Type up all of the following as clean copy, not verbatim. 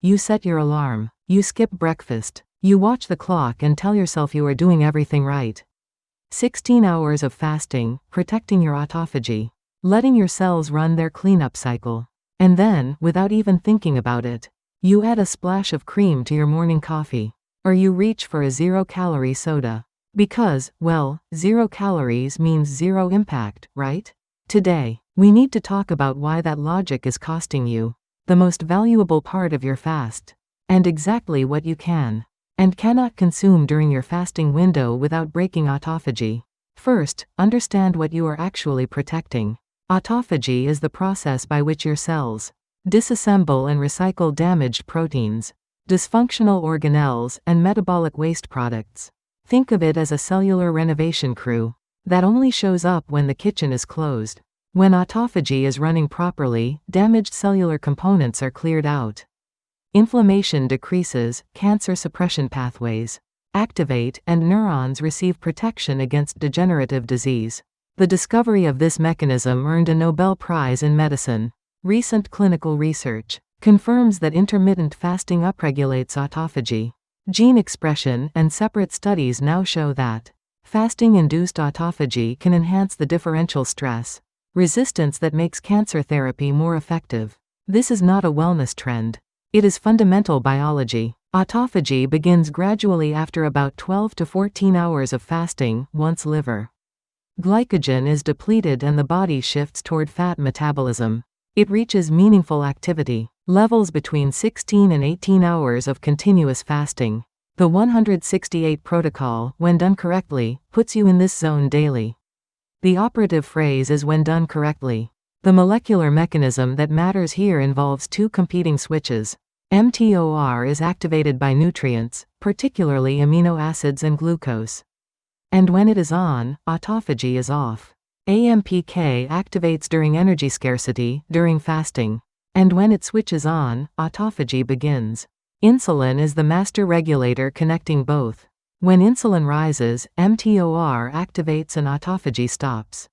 You set your alarm. You skip breakfast. You watch the clock and tell yourself you are doing everything right. 16 hours of fasting, protecting your autophagy. Letting your cells run their cleanup cycle. And then, without even thinking about it, you add a splash of cream to your morning coffee. Or you reach for a 0-calorie soda. Because, well, 0 calories means 0 impact, right? Today, we need to talk about why that logic is costing you the most valuable part of your fast. And exactly what you can and cannot consume during your fasting window without breaking autophagy. First, understand what you are actually protecting. Autophagy is the process by which your cells disassemble and recycle damaged proteins, dysfunctional organelles, and metabolic waste products. Think of it as a cellular renovation crew that only shows up when the kitchen is closed. When autophagy is running properly, damaged cellular components are cleared out. Inflammation decreases, cancer suppression pathways activate, and neurons receive protection against degenerative disease. The discovery of this mechanism earned a Nobel Prize in medicine. Recent clinical research confirms that intermittent fasting upregulates autophagy, gene expression, and separate studies now show that fasting-induced autophagy can enhance the differential stress resistance that makes cancer therapy more effective. This is not a wellness trend. It is fundamental biology. Autophagy begins gradually after about 12 to 14 hours of fasting, once liver glycogen is depleted and the body shifts toward fat metabolism. It reaches meaningful activity levels between 16 and 18 hours of continuous fasting. The 168 protocol, when done correctly, puts you in this zone daily. The operative phrase is when done correctly. The molecular mechanism that matters here involves two competing switches. mTOR is activated by nutrients, particularly amino acids and glucose. And when it is on, autophagy is off. AMPK activates during energy scarcity, during fasting. And when it switches on, autophagy begins. Insulin is the master regulator connecting both. When insulin rises, mTOR activates and autophagy stops.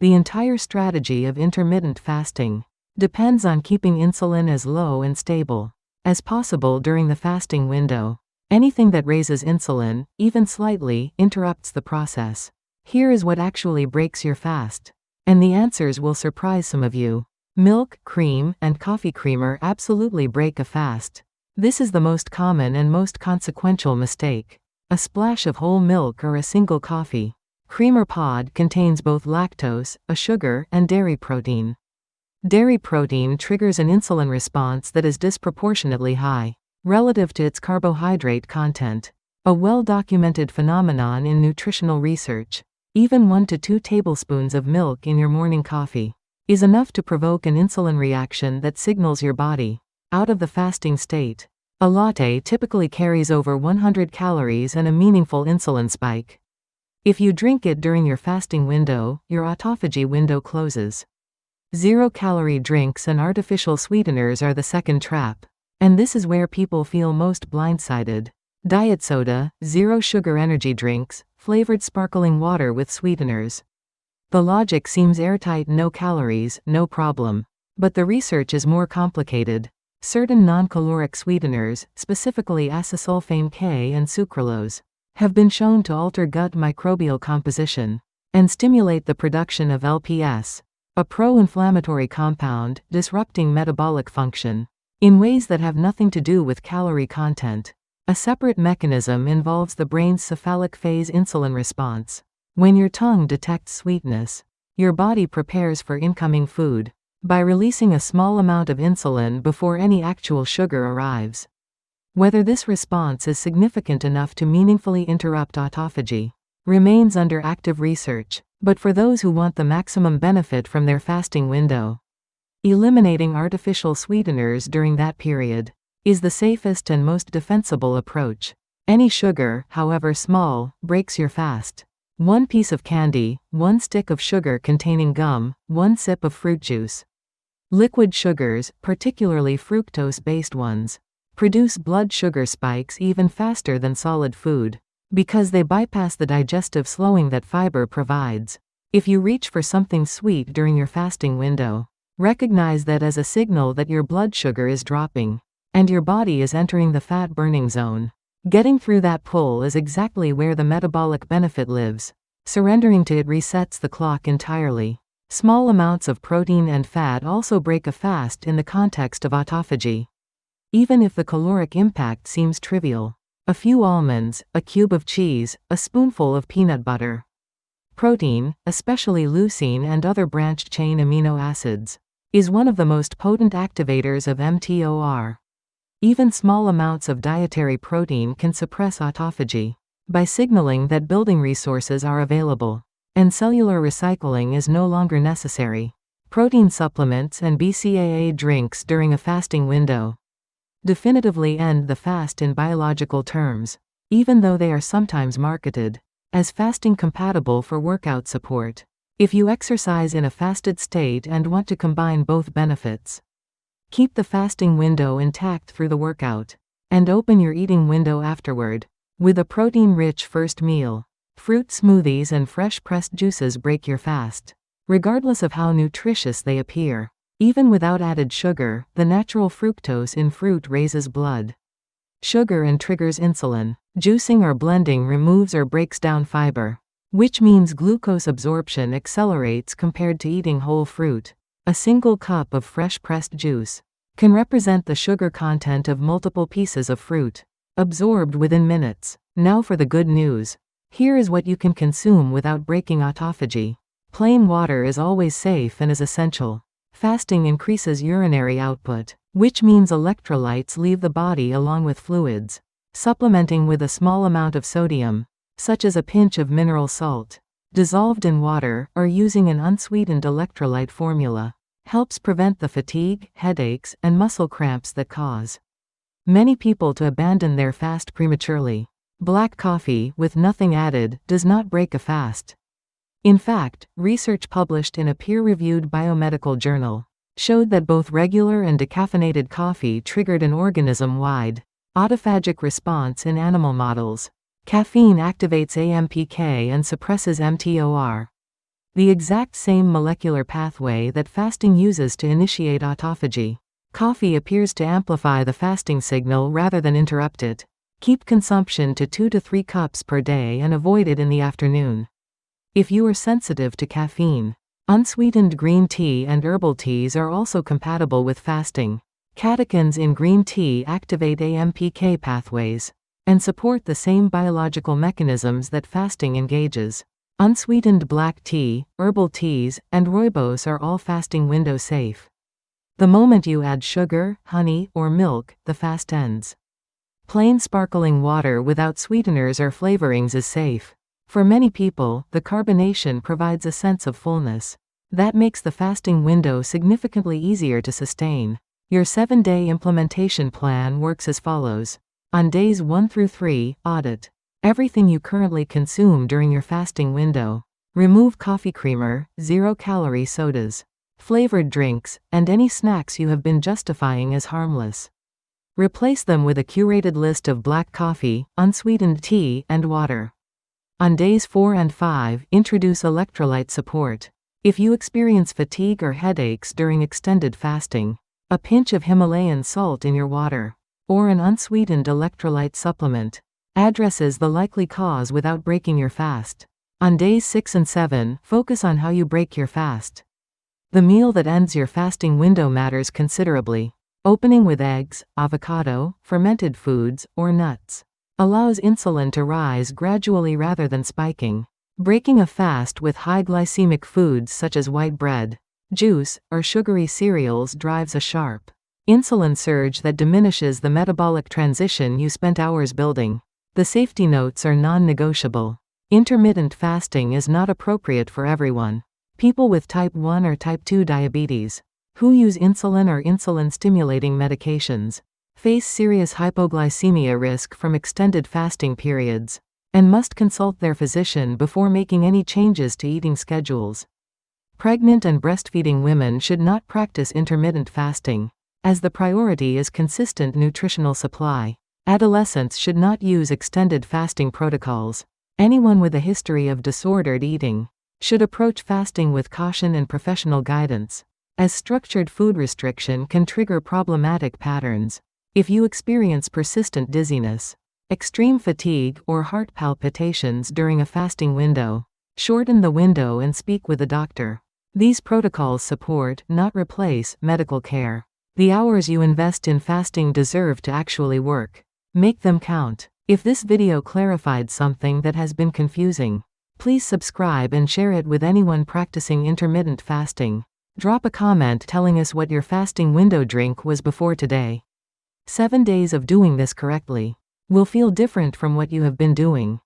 The entire strategy of intermittent fasting depends on keeping insulin as low and stable as possible during the fasting window. Anything that raises insulin, even slightly, interrupts the process. Here is what actually breaks your fast. And the answers will surprise some of you. Milk, cream, and coffee creamer absolutely break a fast. This is the most common and most consequential mistake. A splash of whole milk or a single coffee creamer pod contains both lactose, a sugar, and dairy protein. Dairy protein triggers an insulin response that is disproportionately high relative to its carbohydrate content. A well-documented phenomenon in nutritional research. Even 1 to 2 tablespoons of milk in your morning coffee is enough to provoke an insulin reaction that signals your body out of the fasting state. A latte typically carries over 100 calories and a meaningful insulin spike. If you drink it during your fasting window, your autophagy window closes. 0-calorie drinks and artificial sweeteners are the second trap. And this is where people feel most blindsided. Diet soda, zero-sugar energy drinks, flavored sparkling water with sweeteners. The logic seems airtight: no calories, no problem. But the research is more complicated. Certain non-caloric sweeteners, specifically acesulfame K and sucralose, have been shown to alter gut microbial composition and stimulate the production of LPS, a pro-inflammatory compound, disrupting metabolic function in ways that have nothing to do with calorie content. A separate mechanism involves the brain's cephalic phase insulin response. When your tongue detects sweetness, your body prepares for incoming food by releasing a small amount of insulin before any actual sugar arrives. Whether this response is significant enough to meaningfully interrupt autophagy remains under active research, but for those who want the maximum benefit from their fasting window, eliminating artificial sweeteners during that period is the safest and most defensible approach. Any sugar, however small, breaks your fast. 1 piece of candy, 1 stick of sugar containing gum, 1 sip of fruit juice. Liquid sugars, particularly fructose-based ones, produce blood sugar spikes even faster than solid food because they bypass the digestive slowing that fiber provides. If you reach for something sweet during your fasting window, recognize that as a signal that your blood sugar is dropping. and your body is entering the fat-burning zone. Getting through that pull is exactly where the metabolic benefit lives. Surrendering to it resets the clock entirely. Small amounts of protein and fat also break a fast in the context of autophagy. Even if the caloric impact seems trivial. A few almonds, a cube of cheese, a spoonful of peanut butter. Protein, especially leucine and other branched-chain amino acids, is one of the most potent activators of mTOR. Even small amounts of dietary protein can suppress autophagy by signaling that building resources are available, and cellular recycling is no longer necessary. Protein supplements and BCAA drinks during a fasting window definitively end the fast in biological terms, even though they are sometimes marketed as fasting compatible for workout support. If you exercise in a fasted state and want to combine both benefits, keep the fasting window intact through the workout, and open your eating window afterward with a protein-rich first meal. Fruit smoothies and fresh pressed juices break your fast, regardless of how nutritious they appear. Even without added sugar, the natural fructose in fruit raises blood sugar and triggers insulin. Juicing or blending removes or breaks down fiber, which means glucose absorption accelerates compared to eating whole fruit. A single cup of fresh pressed juice can represent the sugar content of multiple pieces of fruit, absorbed within minutes. Now for the good news. Here is what you can consume without breaking autophagy. Plain water is always safe and is essential. Fasting increases urinary output, which means electrolytes leave the body along with fluids. Supplementing with a small amount of sodium, such as a pinch of mineral salt, dissolved in water, or using an unsweetened electrolyte formula, helps prevent the fatigue, headaches, and muscle cramps that cause many people to abandon their fast prematurely. Black coffee, with nothing added, does not break a fast. In fact, research published in a peer-reviewed biomedical journal showed that both regular and decaffeinated coffee triggered an organism-wide autophagic response in animal models. Caffeine activates AMPK and suppresses mTOR, the exact same molecular pathway that fasting uses to initiate autophagy. Coffee appears to amplify the fasting signal rather than interrupt it. Keep consumption to 2 to 3 cups per day and avoid it in the afternoon. If you are sensitive to caffeine, unsweetened green tea and herbal teas are also compatible with fasting. Catechins in green tea activate AMPK pathways and support the same biological mechanisms that fasting engages. Unsweetened black tea, herbal teas, and rooibos are all fasting window safe. The moment you add sugar, honey, or milk, the fast ends. Plain sparkling water without sweeteners or flavorings is safe. For many people, the carbonation provides a sense of fullness that makes the fasting window significantly easier to sustain. Your 7-day implementation plan works as follows. On days 1 through 3, audit everything you currently consume during your fasting window. Remove coffee creamer, 0-calorie sodas, flavored drinks, and any snacks you have been justifying as harmless. Replace them with a curated list of black coffee, unsweetened tea, and water. On days 4 and 5, introduce electrolyte support. If you experience fatigue or headaches during extended fasting, a pinch of Himalayan salt in your water, or an unsweetened electrolyte supplement, addresses the likely cause without breaking your fast. On days 6 and 7, focus on how you break your fast. The meal that ends your fasting window matters considerably. Opening with eggs, avocado, fermented foods, or nuts allows insulin to rise gradually rather than spiking. Breaking a fast with high glycemic foods such as white bread, juice, or sugary cereals drives a sharp insulin surge that diminishes the metabolic transition you spent hours building. The safety notes are non-negotiable. Intermittent fasting is not appropriate for everyone. People with type 1 or type 2 diabetes, who use insulin or insulin-stimulating medications, face serious hypoglycemia risk from extended fasting periods, and must consult their physician before making any changes to eating schedules. Pregnant and breastfeeding women should not practice intermittent fasting, as the priority is consistent nutritional supply. Adolescents should not use extended fasting protocols. Anyone with a history of disordered eating should approach fasting with caution and professional guidance, as structured food restriction can trigger problematic patterns. If you experience persistent dizziness, extreme fatigue, or heart palpitations during a fasting window, shorten the window and speak with a doctor. These protocols support, not replace, medical care. The hours you invest in fasting deserve to actually work. Make them count. If this video clarified something that has been confusing, please subscribe and share it with anyone practicing intermittent fasting. Drop a comment telling us what your fasting window drink was before today. 7 days of doing this correctly will feel different from what you have been doing.